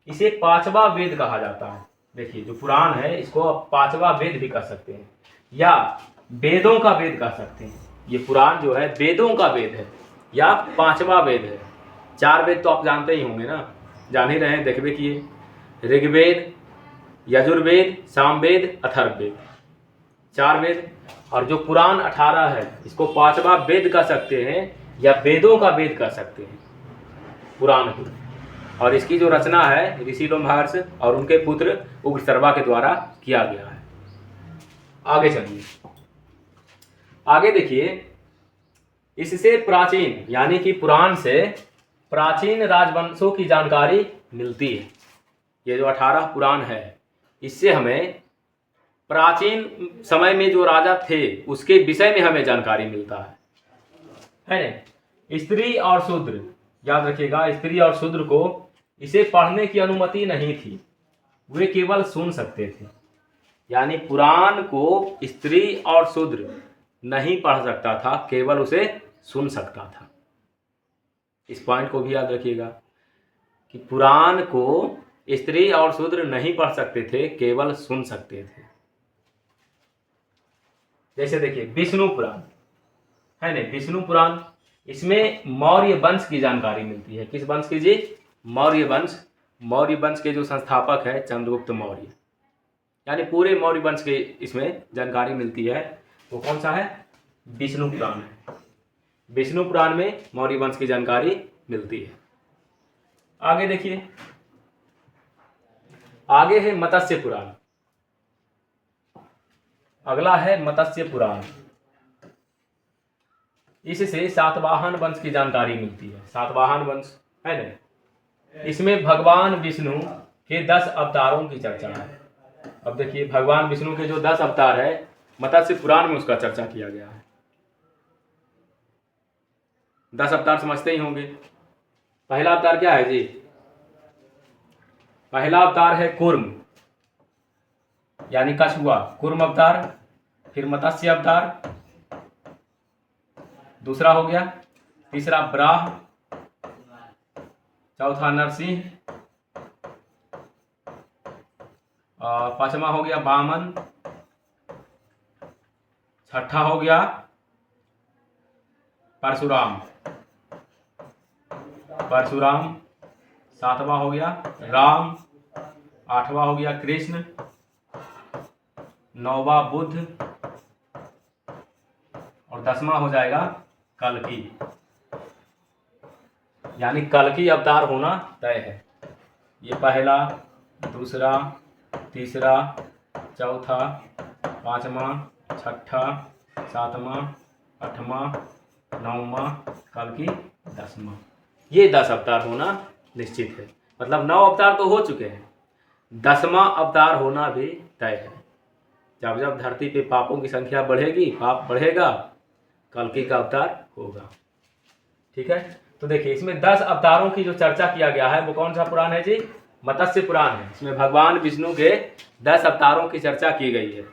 इसे पांचवा वेद कहा जाता है। देखिए जो पुराण है इसको आप पांचवा वेद भी कह सकते हैं या वेदों का वेद कह सकते हैं। ये पुराण जो है वेदों का वेद है या पांचवा वेद है। 4 वेद तो आप जानते ही होंगे ना, जान ही रहे हैं, देखबे किए, ऋग्वेद, यजुर्वेद, सामवेद, अथर्ववेद, 4 वेद। और जो पुराण 18 है इसको पांचवा वेद कह सकते हैं या वेदों का वेद कह सकते हैं पुराण को। और इसकी जो रचना है ऋषि लोमहर्ष और उनके पुत्र उग्रशर्वा के द्वारा किया गया है। आगे चलिए, आगे देखिए, इससे प्राचीन यानी कि पुराण से प्राचीन राजवंशों की जानकारी मिलती है। ये जो 18 पुराण है इससे हमें प्राचीन समय में जो राजा थे उसके विषय में हमें जानकारी मिलता है ना। स्त्री और शूद्र, याद रखिएगा, स्त्री और शूद्र को इसे पढ़ने की अनुमति नहीं थी, वे केवल सुन सकते थे। यानी पुराण को स्त्री और शूद्र नहीं पढ़ सकता था, केवल उसे सुन सकता था। इस पॉइंट को भी याद रखिएगा कि पुराण को स्त्री और शूद्र नहीं पढ़ सकते थे, केवल सुन सकते थे। जैसे देखिए विष्णु पुराण है ना, विष्णु पुराण, इसमें मौर्य वंश की जानकारी मिलती है। किस वंश की जी? मौर्य वंश। मौर्य वंश के जो संस्थापक है चंद्रगुप्त मौर्य, यानी पूरे मौर्य वंश के इसमें जानकारी मिलती है। वो कौन सा है? विष्णु पुराण है। विष्णु पुराण में मौर्य वंश की जानकारी मिलती है। आगे देखिए, आगे है मत्स्य पुराण। अगला है मत्स्य पुराण। इससे सातवाहन वंश की जानकारी मिलती है। सातवाहन वंश है ना, इसमें भगवान विष्णु के 10 अवतारों की चर्चा है। अब देखिए भगवान विष्णु के जो 10 अवतार है मत्स्य पुराण में उसका चर्चा किया गया है। 10 अवतार समझते ही होंगे। पहला अवतार क्या है जी? पहला अवतार है कूर्म यानी कछुआ, कूर्म अवतार। फिर मत्स्य अवतार, दूसरा हो गया। तीसरा ब्राह, चौथा नरसिंह, और 5वां हो गया वामन, 6ठा हो गया परशुराम, 7वां हो गया राम, 8वां हो गया कृष्ण, 9वां बुद्ध, और 10वां हो जाएगा कल्कि। यानी कल्कि अवतार होना तय है। ये पहला, दूसरा, तीसरा, चौथा, 5वां, 6ठा, 7वां, 8वां, 9वां, कल्कि 10वां। ये 10 अवतार होना निश्चित है। मतलब 9 अवतार तो हो चुके हैं, 10वां अवतार होना भी तय है। जब जब धरती पे पापों की संख्या बढ़ेगी, पाप बढ़ेगा, कल्कि का अवतार होगा। ठीक है, तो देखिए इसमें 10 अवतारों की जो चर्चा किया गया है वो कौन सा पुराण है जी? मत्स्य पुराण है। इसमें भगवान विष्णु के 10 अवतारों की चर्चा की गई है।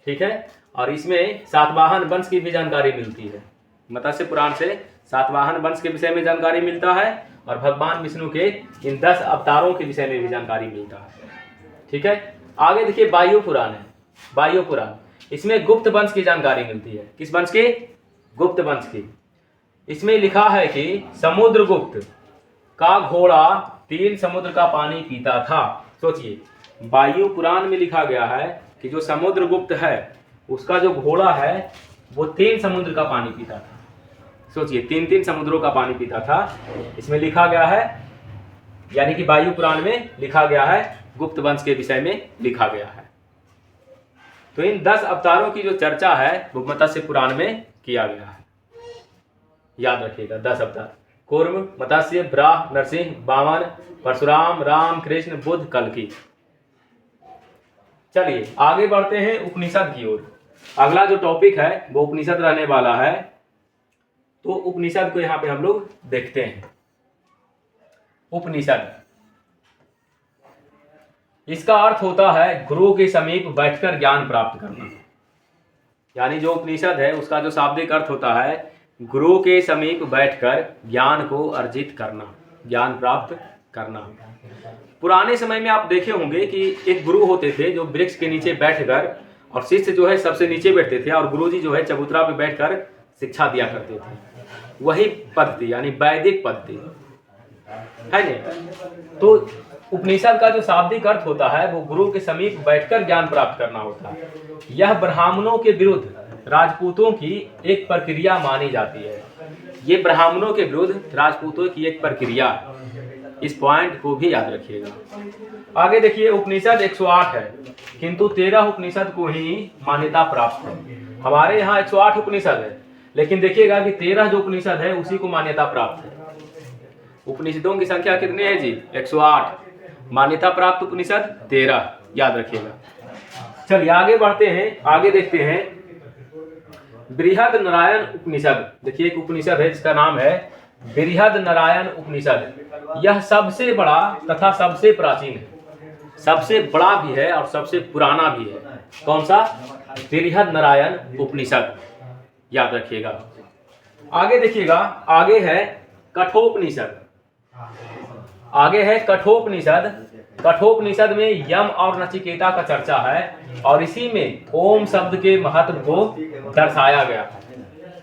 ठीक है, और इसमें सातवाहन वंश की भी जानकारी मिलती है। मत्स्य पुराण से सातवाहन वंश के विषय में जानकारी मिलता है और भगवान विष्णु के इन 10 अवतारों के विषय में भी जानकारी मिलता है। ठीक है, आगे देखिए वायु पुराण है। वायु पुराण, इसमें गुप्त वंश की जानकारी मिलती है। किस वंश की? गुप्त वंश की। इसमें लिखा है कि समुद्रगुप्त का घोड़ा 3 समुद्र का पानी पीता था। सोचिए, वायु पुराण में लिखा गया है कि जो समुद्रगुप्त है उसका जो घोड़ा है वो 3 समुद्र का पानी पीता था। सोचिए, 3 समुद्रों का पानी पीता था, इसमें लिखा गया है। यानी कि वायु पुराण में लिखा गया है, गुप्त वंश के विषय में लिखा गया है। तो इन 10 अवतारों की जो चर्चा है वो मत्स्य पुराण में किया गया है। याद रखिएगा 10 अवतार: कूर्म, मत्स्य, ब्राह, नरसिंह, वामन, परशुराम, राम, कृष्ण, बुद्ध, कल्कि। चलिए आगे बढ़ते हैं उपनिषद की ओर। अगला जो टॉपिक है वो उपनिषद रहने वाला है। तो उपनिषद को यहाँ पे हम लोग देखते हैं। उपनिषद, इसका अर्थ होता है गुरु के समीप बैठकर ज्ञान प्राप्त करना। यानी जो उपनिषद है उसका जो शाब्दिक अर्थ होता है गुरु के समीप बैठकर ज्ञान को अर्जित करना, ज्ञान प्राप्त करना। पुराने समय में आप देखे होंगे कि एक गुरु होते थे जो वृक्ष के नीचे बैठकर, और शिष्य जो है सबसे नीचे बैठते थे और गुरुजी जो है चबूतरा पे बैठकर शिक्षा दिया करते थे। वही पद्धति यानी वैदिक पद्धति है नहीं। तो उपनिषद का जो शाब्दिक अर्थ होता है वो गुरु के समीप बैठकर ज्ञान प्राप्त करना होता है। यह ब्राह्मणों के विरुद्ध राजपूतों की एक प्रक्रिया मानी जाती है। ये ब्राह्मणों के विरुद्ध राजपूतों की एक प्रक्रिया, इस पॉइंट को भी याद रखिएगा। आगे देखिए, उपनिषद 108 है किंतु 13 उपनिषद को ही मान्यता प्राप्त है। हमारे यहाँ 108 उपनिषद है, लेकिन देखिएगा कि 13 जो उपनिषद है उसी को मान्यता प्राप्त है। उपनिषदों की संख्या कितनी है जी? 108। मान्यता प्राप्त उपनिषद 13, याद रखिएगा। चलिए आगे बढ़ते हैं, आगे देखते हैं बृहद नारायण उपनिषद। देखिए एक उपनिषद है जिसका नाम है बृहद नारायण उपनिषद। यह सबसे बड़ा तथा सबसे प्राचीन है, सबसे बड़ा भी है और सबसे पुराना भी है। कौन सा? बृहद नारायण उपनिषद, याद रखिएगा। आगे देखिएगा, आगे है कठोपनिषद। आगे है कठोपनिषद। कठोपनिषद में यम और नचिकेता का चर्चा है और इसी में ओम शब्द के महत्व को दर्शाया गया है।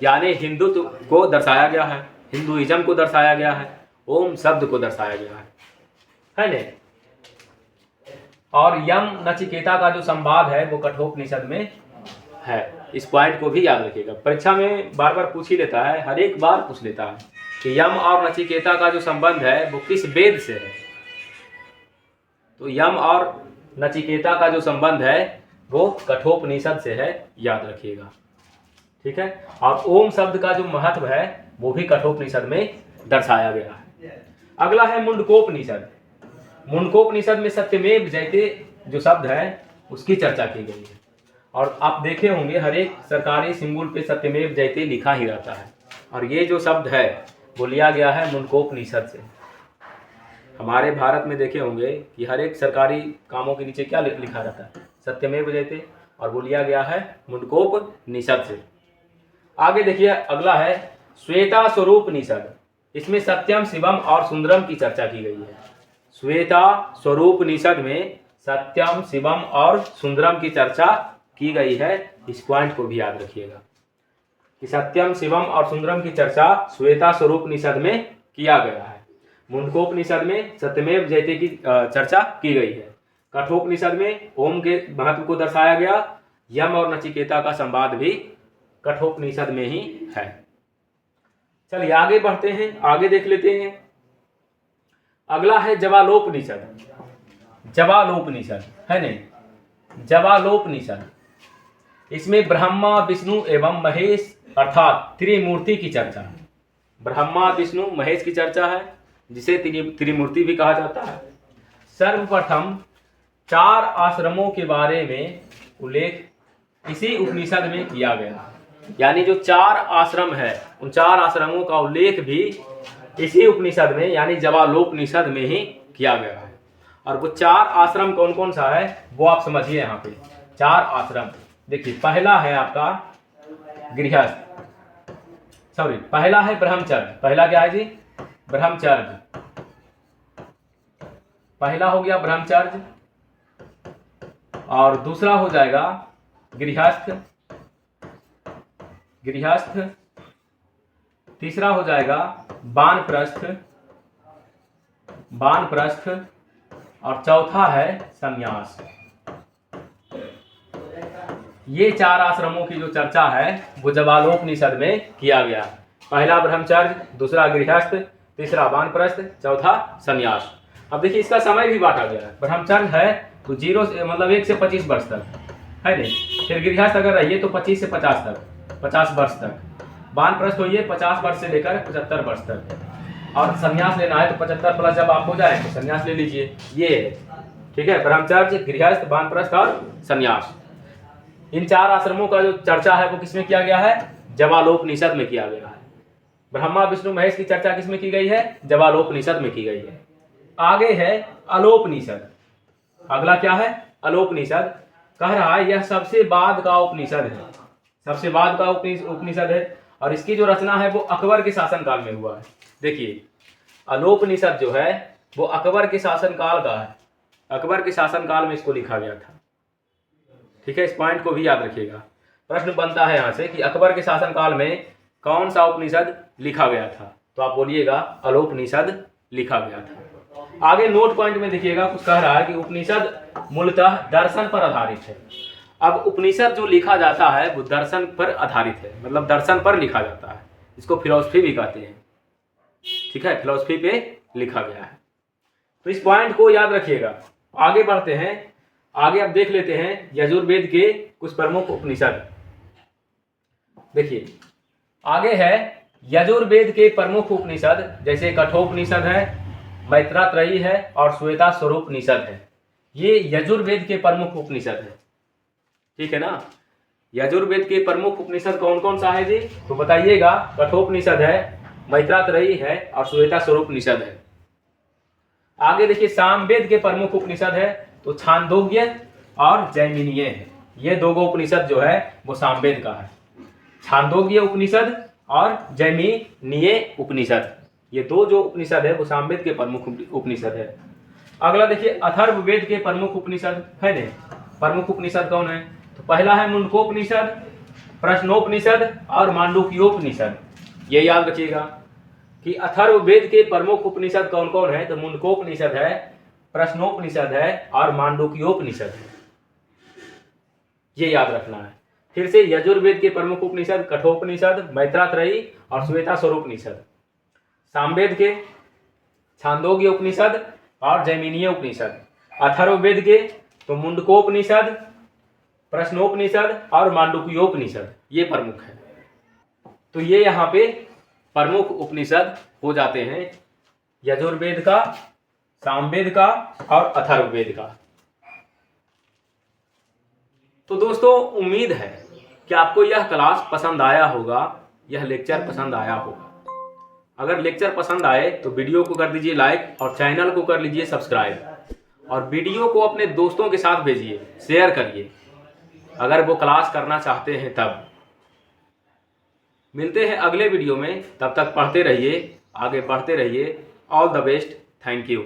यानी हिंदुत्व को दर्शाया गया है, हिंदुइज्म को दर्शाया गया है, ओम शब्द को दर्शाया गया है नहीं। और यम नचिकेता का जो संवाद है वो कठोपनिषद में है। इस पॉइंट को भी याद रखिएगा। परीक्षा में बार बार पूछ ही लेता है, हर एक बार पूछ लेता है कि यम और नचिकेता का जो संबंध है वो किस वेद से है। तो यम और नचिकेता का जो संबंध है वो कठोपनिषद से है, याद रखिएगा। ठीक है। और ओम शब्द का जो महत्व है वो भी कठोपनिषद में दर्शाया गया है। अगला है मुंडकोपनिषद। मुंडकोपनिषद में सत्यमेव जयते जो शब्द है उसकी चर्चा की गई है। और आप देखे होंगे हर एक सरकारी सिंबल पे सत्यमेव जयते लिखा ही रहता है। और ये जो शब्द है वो लिया गया है मुंडकोपनिषद से। हमारे भारत में देखे होंगे कि हर एक सरकारी कामों के नीचे क्या लिखा रहता है? सत्यमेव जयते, और वो लिया गया है मुंडकोपनिषद से। आगे देखिए, अगला है श्वेता स्वरूपनिषद। इसमें सत्यम शिवम और सुंदरम की चर्चा की गई है। श्वेता स्वरूपनिषद में सत्यम शिवम और सुंदरम की चर्चा की गई है। इस पॉइंट को भी याद रखिएगा कि सत्यम शिवम और सुंदरम की चर्चा श्वेता स्वरूपनिषद में किया गया है। मुंडकोपनिषद में सत्यमेव जयते की चर्चा की गई है। कठोपनिषद में ओम के महत्व को दर्शाया गया। यम और नचिकेता का संवाद भी कठोपनिषद में ही है। चलिए आगे बढ़ते हैं, आगे देख लेते हैं। अगला है जवालोपनिषद। जवालोपनिषद है नहीं, जवालोपनिषद। इसमें ब्रह्मा विष्णु एवं महेश अर्थात त्रिमूर्ति की चर्चा है। ब्रह्मा विष्णु महेश की चर्चा है, जिसे त्रिमूर्ति भी कहा जाता है। सर्वप्रथम 4 आश्रमों के बारे में उल्लेख इसी उपनिषद में किया गया। यानी जो 4 आश्रम है उन 4 आश्रमों का उल्लेख भी इसी उपनिषद में यानी जवालोपनिषद में ही किया गया है। और वो 4 आश्रम कौन कौन सा है वो आप समझिए। यहाँ पे 4 आश्रम देखिए, पहला है आपका गृहस्थ, सॉरी पहला है ब्रह्मचर्य। पहला क्या है जी? ब्रह्मचर्य। पहला हो गया ब्रह्मचर्य, और दूसरा हो जाएगा गृहस्थ। गृहस्थ। तीसरा हो जाएगा वानप्रस्थ। वानप्रस्थ। और चौथा है संन्यास। ये 4 आश्रमों की जो चर्चा है वो जवालोपनिषद में किया गया। पहला ब्रह्मचर्य, दूसरा गृहस्थ, तीसरा वानप्रस्थ, चौथा संन्यास। अब देखिए इसका समय भी बांटा गया है। ब्रह्मचर्य है तो 0 से मतलब 1 से 25 वर्ष तक है नहीं। फिर गृहस्थ अगर रहिए तो 25 से 50 तक, 50 वर्ष तक। वानप्रस्थ होइए 50 वर्ष से लेकर 75 वर्ष तक। और संन्यास लेना है तो 75 प्लस जब आप हो जाए तो संन्यास ले लीजिए। ये है ठीक है, ब्रह्मचर्य, गृहस्थ, वानप्रस्थ और संन्यास। इन 4 आश्रमों का जो चर्चा है वो किसमें किया गया है? जवालोपनिषद में किया गया है। ब्रह्मा विष्णु महेश की चर्चा किसमें की गई है? जवालोपनिषद में की गई है। आगे है अलोपनिषद। अगला क्या है? अलोपनिषद। कह रहा है यह सबसे बाद का उपनिषद है, सबसे बाद का उपनिषद है, और इसकी जो रचना है वो अकबर के शासनकाल में हुआ है। देखिए, अलोपनिषद जो है वो अकबर के शासनकाल का है। अकबर के शासनकाल में इसको लिखा गया था। ठीक है, इस पॉइंट को भी याद रखिएगा। प्रश्न बनता है यहाँ से कि अकबर के शासनकाल में कौन सा उपनिषद लिखा गया था? तो आप बोलिएगा अलोपनिषद लिखा गया था। आगे नोट पॉइंट में देखिएगा, कुछ कह रहा है कि उपनिषद मूलतः दर्शन पर आधारित है। अब उपनिषद जो लिखा जाता है वो दर्शन पर आधारित है, मतलब दर्शन पर लिखा जाता है। इसको फिलॉसफी भी कहते हैं। ठीक है, फिलॉसफी पे लिखा गया है। तो इस पॉइंट को याद रखिएगा। आगे बढ़ते हैं। आगे अब देख लेते हैं यजुर्वेद के कुछ प्रमुख उपनिषद। देखिए, आगे है यजुर्वेद के प्रमुख उपनिषद, जैसे कठोपनिषद है, मैत्रात्रयी है और श्वेता स्वरूपनिषद है। ये यजुर्वेद के प्रमुख उपनिषद है। ठीक है ना? यजुर्वेद के प्रमुख उपनिषद कौन कौन सा है जी? तो बताइएगा। कठोपनिषद है, मैत्रात्रयी है और श्वेता स्वरूपनिषद है। आगे देखिए, सामवेद के प्रमुख उपनिषद है तो छांदोग्य और जैमिनीय है। ये दो उपनिषद जो है वो सामवेद का है। छांदोग्य उपनिषद और जैमिनीय उपनिषद, ये दो जो उपनिषद है वो सामवेद के प्रमुख उपनिषद है। अगला देखिए, अथर्ववेद के प्रमुख उपनिषद है ने। प्रमुख उपनिषद कौन है? तो पहला है मुंडकोपनिषद, प्रश्नोपनिषद और मांडूक्योपनिषद। ये याद रखिएगा कि अथर्ववेद के प्रमुख उपनिषद कौन कौन है? तो मुंडकोपनिषद है, प्रश्नोपनिषद है और मांडूक्योपनिषद है। ये याद रखना है। फिर से, यजुर्वेद के प्रमुख उपनिषद कठोपनिषद, मैत्रात्रयी और श्वेता स्वरूपनिषद। सामवेद के छांदोग्य उपनिषद और जैमिनीय उपनिषद। अथर्ववेद के तो मुंडकोपनिषद, प्रश्नोपनिषद और मांडूक्योपनिषद, ये प्रमुख है। तो ये यहाँ पे प्रमुख उपनिषद हो जाते हैं यजुर्वेद का, सामवेद का और अथर्ववेद का। तो दोस्तों, उम्मीद है कि आपको यह क्लास पसंद आया होगा, यह लेक्चर पसंद आया होगा। अगर लेक्चर पसंद आए तो वीडियो को कर दीजिए लाइक और चैनल को कर लीजिए सब्सक्राइब, और वीडियो को अपने दोस्तों के साथ भेजिए, शेयर करिए अगर वो क्लास करना चाहते हैं तब। मिलते हैं अगले वीडियो में, तब तक पढ़ते रहिए, आगे बढ़ते रहिए। All the best, thank you.